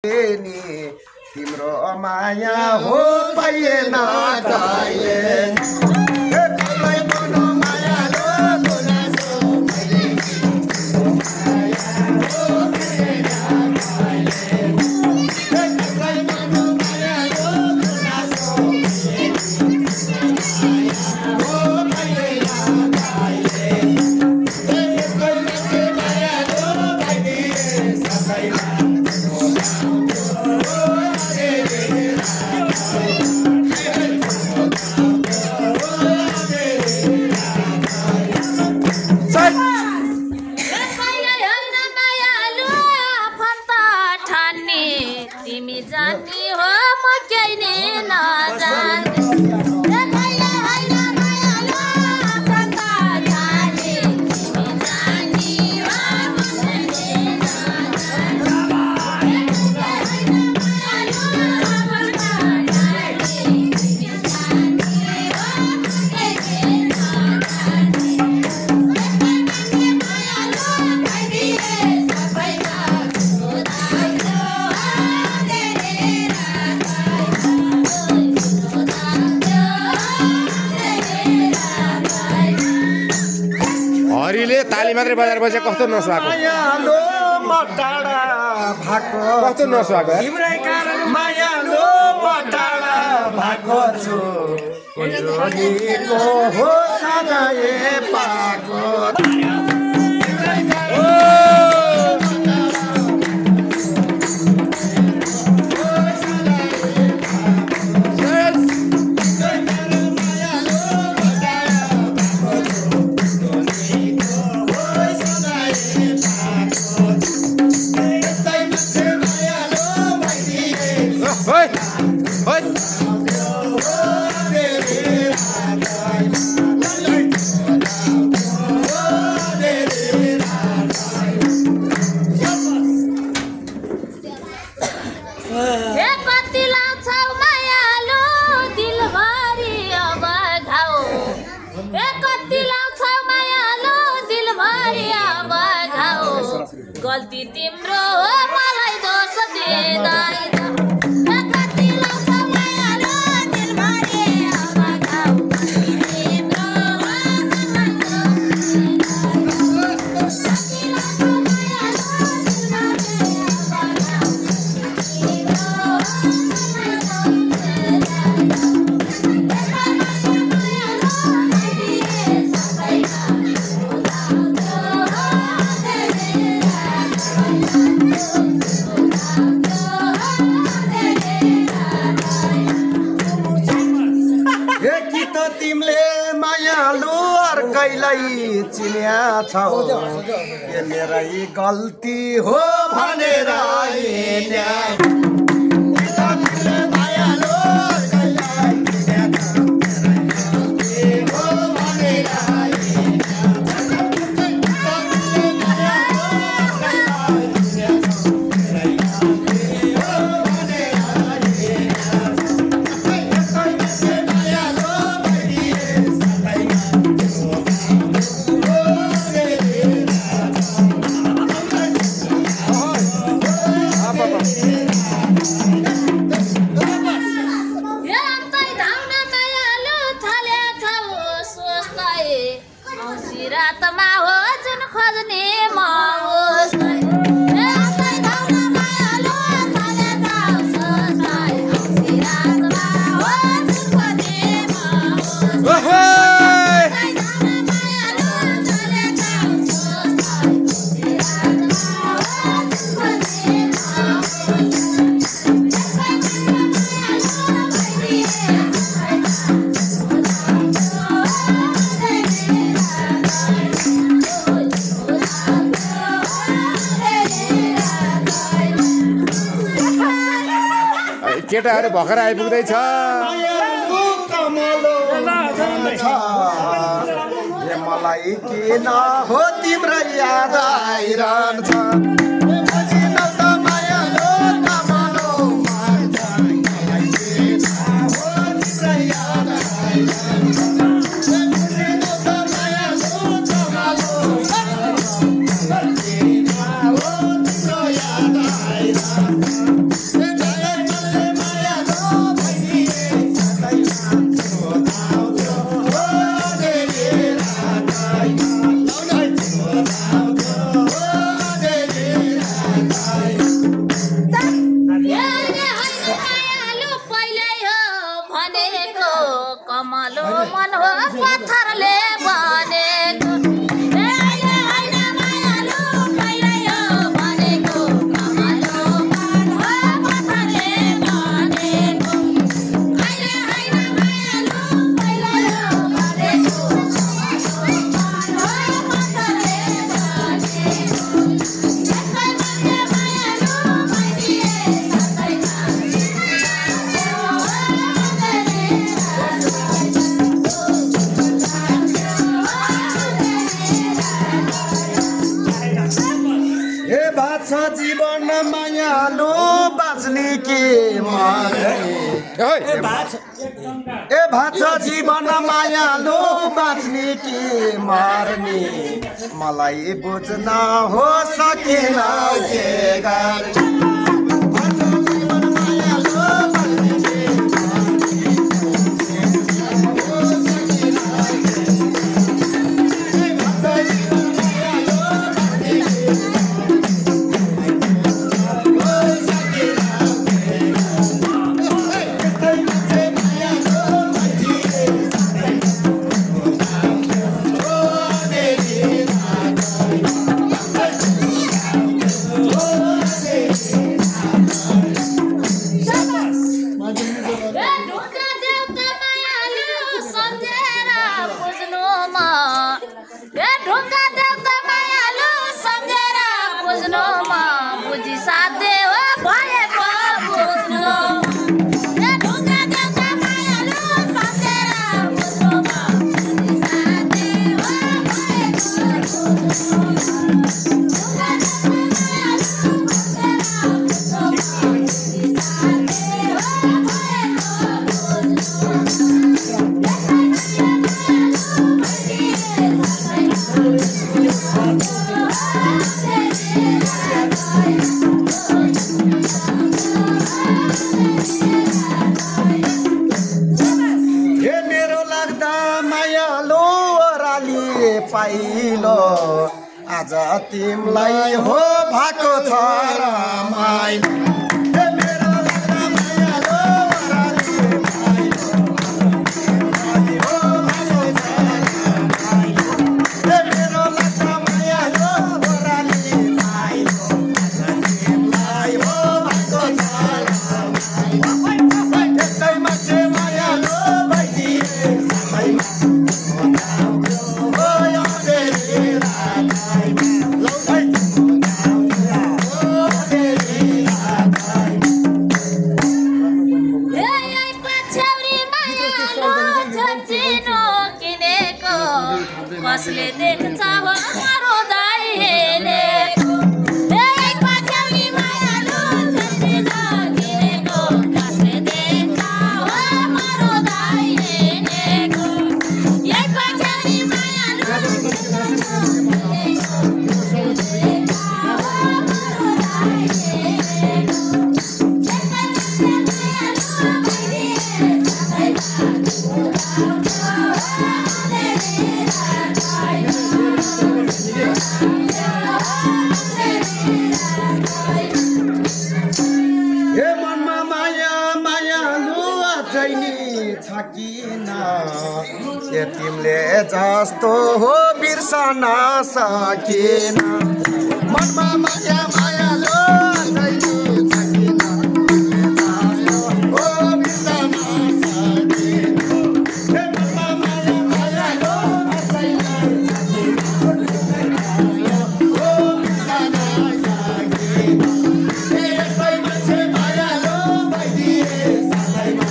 नि तिम्रो माया हो पाइएन कहिले हरिले ताली मात्रै बजाएर कस्तो नसुहाएको कस्तो नसुहाएको तिम्रै कारण मायालो मटाडा भएको छु कुन्जोनीको हो सजाए पाको गल्ती तिम्रो हो मलाई दोष दिँदैन कति लाउँछ मायालो दिलभरि अब घाउ तिम्रो तिमीले मायालु अर्कैलाई चिन्या छौ यो मेरै गल्ती हो भनेर रातमा हो जुन खोज्ने केटाहरू भर्खर आइपुग्दैछ मलाई किन हो तिम्रो याद आइरहन्छ कमलो मन हो पत्थरले बनेको होइन मायालु कहिले हो भनेको कमलो मन हो पत्थरले बनेको होइन मायालु कहिले हो भनेको पत्थरले बनेको मायालु मैदिए जीवन मायालु बाँच्ने के मर्ने ए भाछ जीवन मायालु बाँच्ने के मर्ने मलाई बुझ्न हो सकेन के गर्ने पाइलो आज तिमलाई हो भएको छ रमाइलो मेरो लाग्दा मायालो ओराली पाइलो हो भएको छ रमाइलो मेरो लाग्दा मायालो ओराली पाइलो आज तिमलाई हो भएको छ रमाइलो त्यसै मान्छे मायालो भइदिए सबैमा कसले देख्छ हो मारो दाइ हेरेको एक पछ्याउरी मायालु छन्चिनो किनेको कसले देख्छ हो मारो दाइ हेरेको एक पछ्याउरी मायालु छन्चिनो किनेको कसले देख्छ हो मारो दाइ हेरेको तिमीले जस्तो हो बिर्सन सकिन मनमा माया मायालो सकिन हो बिर्सन सकिन मनमा माया मायालो हो बिर्सन सकिन यसै मान्छे मायालो भइदिए सबैमा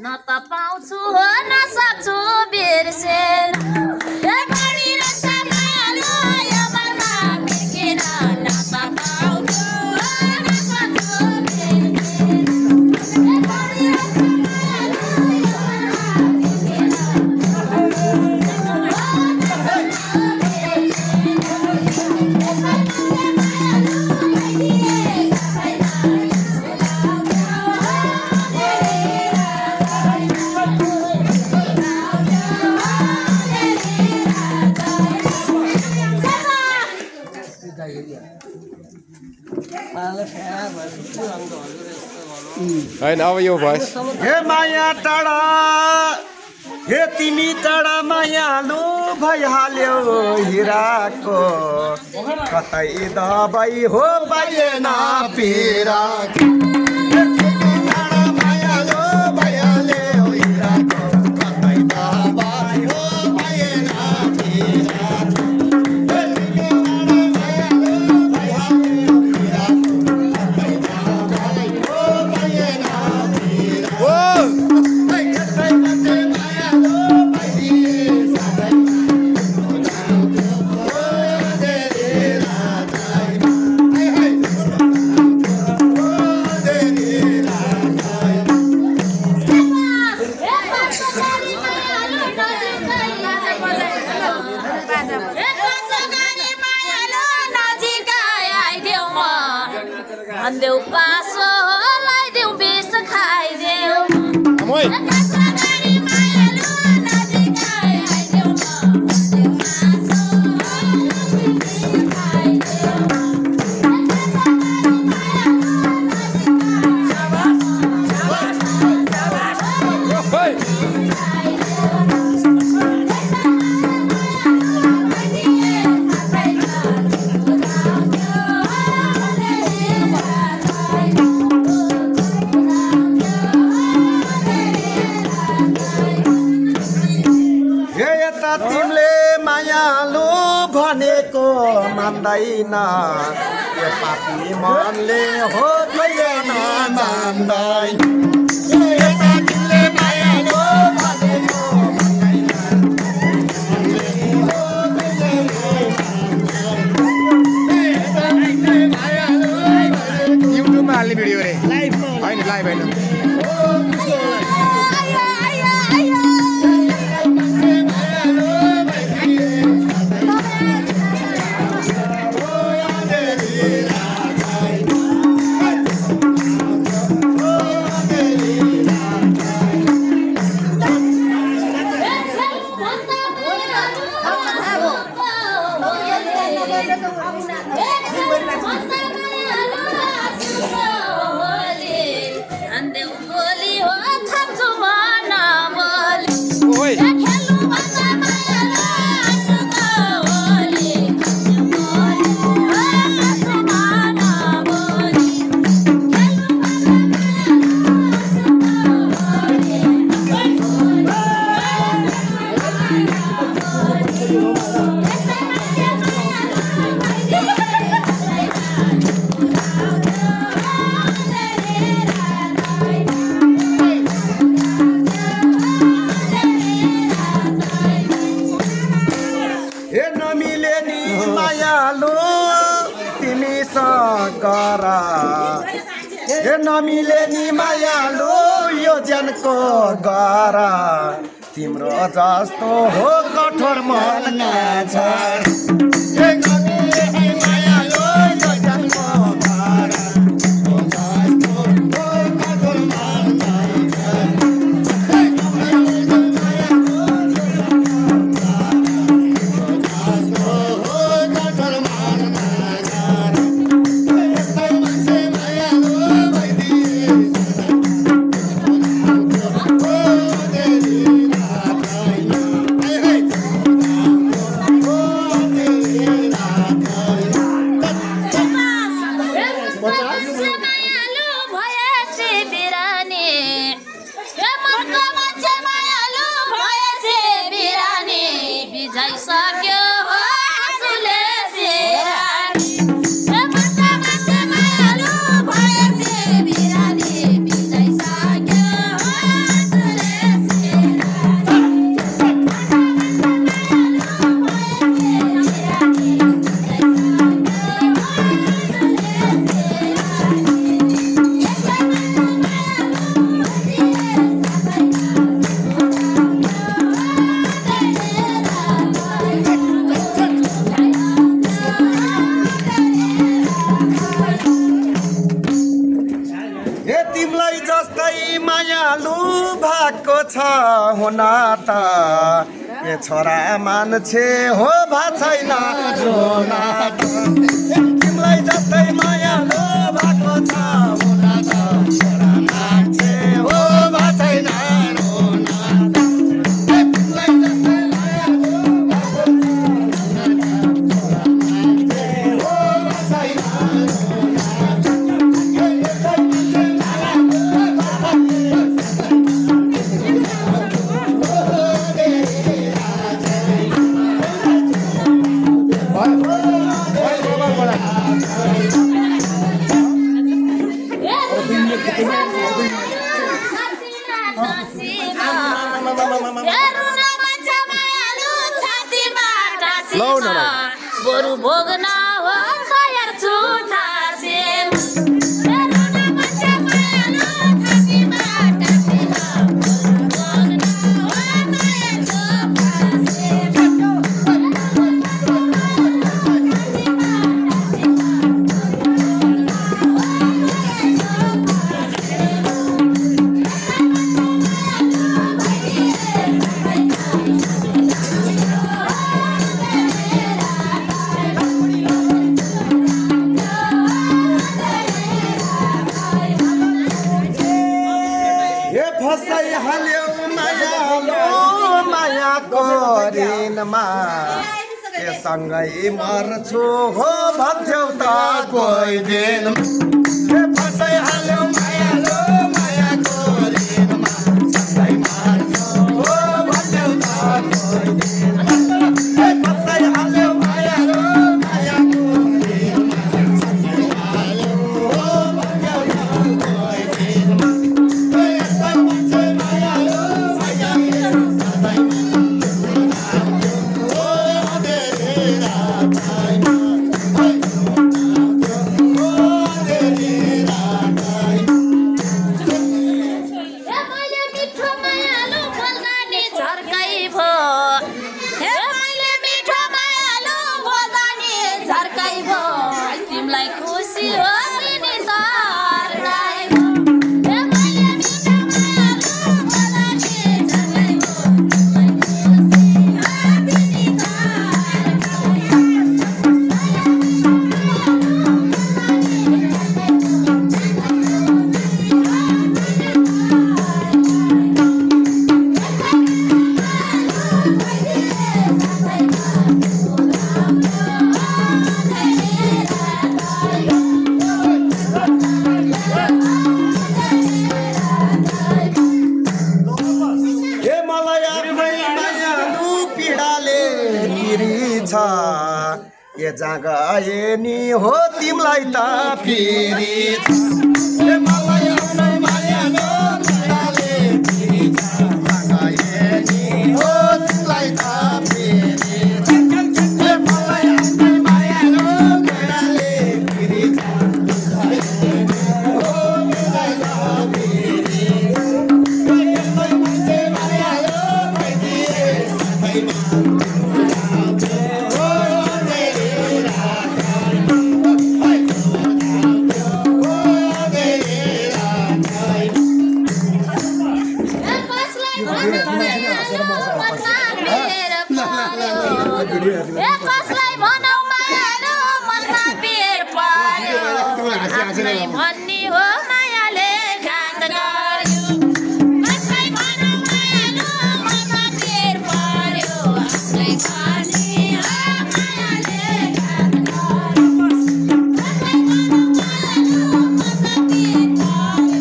न त पाउँछु हो न सक्छु बिर्सेन ए बढी रन्छ मायालु यो मनमा होइन अब यो भएस हे माया टाढा हे तिमी टाढा मायालु भइहाल्यो हिराको कतै दबाई हो पाइएन पिरा Andeu passo, lai deu bicho cai deu. Amoi. तिमीले मायालु भनेको मान्दैन यो पापी मनले हो कैन मान्दैन तिमीले मायालु भनेको युट्युबमा हाल्ने भिडियो रे होइन लाइभ होइन हे नमिले नि मायालु यो जनको गरा तिम्रो जस्तो हो कठोर मनका छ हे नमिले नि मायालु यो जनको गरा तिम्रो जस्तो हो कठोर मनका छ हे नमिले नि मायालु यो जस्तो हो कठोर मनका छ हुना त ए छोरा मान्छे हो भा छैन भोग्न हो तयार छु थासेम मेरो नमस्ते मायालु थाकीमा टाकेर भोग्न हो तयार छु थासेम सँगै मर्छु हो भन्थ्यौ त कोही दिन फसाइहाल्यो मायालो मायाको ऋणमा सँगै मर्छु हो भन्थ्यौ त कोही दिन फसाइहाल्यो मायालो मायाको ऋणमा सँगै मर्छु हो भन्थ्यौ त कोही दिन यस्तो मान्छे मायालो मायाको जहाँ गए नि हो तिमलाई त फेरि मलाई आफ्नो मायालो मायाले फेरि जहाँ गए नि हो तिमलाई त फेरि मलाई आफ्नो मायालो मायाले फेरि हो तिमलाई त फेरि यस्तो मान्छे मायालो भइदिए सबैमा कसलाई भनौ मायालो मनमा बेर पर्यो आफ्नै भन्ने हो मायाले घात गर्यो कसलाई भनौ मायालो मनमा बेर पर्यो आफ्नै भन्ने हो मायाले घात गर्यो कसलाई भनौ मायालो मनमा बेर पर्यो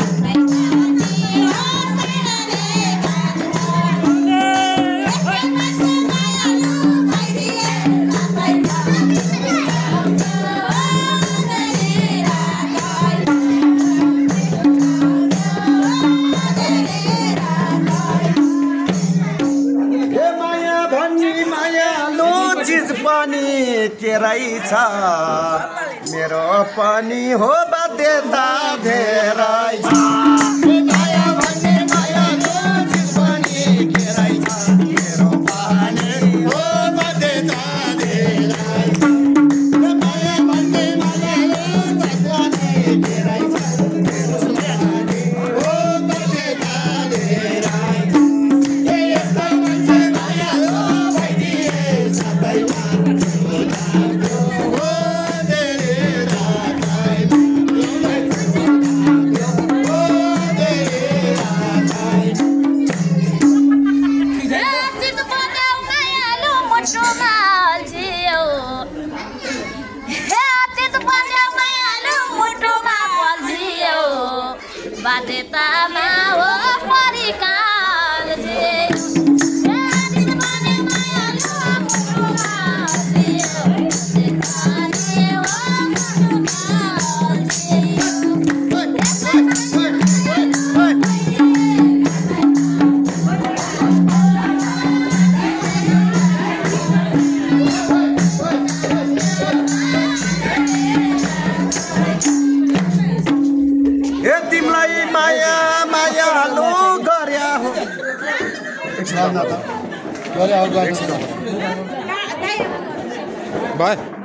आफ्नै भन्ने हो मायाले घात गर्यो के रहेछ मेरो पनि हो बाध्यता धेरै माया भन्ने मायालो चिज पनि के रहेछ मेरो पनि हो बाध्यता धेरै माया भन्ने मायालो चिज पनि के रहेछ मेरो पनि हो बाध्यता धेरै यस्तो मान्छे मायालो भइदिए सबैमा Oh, रामनाथ गरे अब गाडी भयो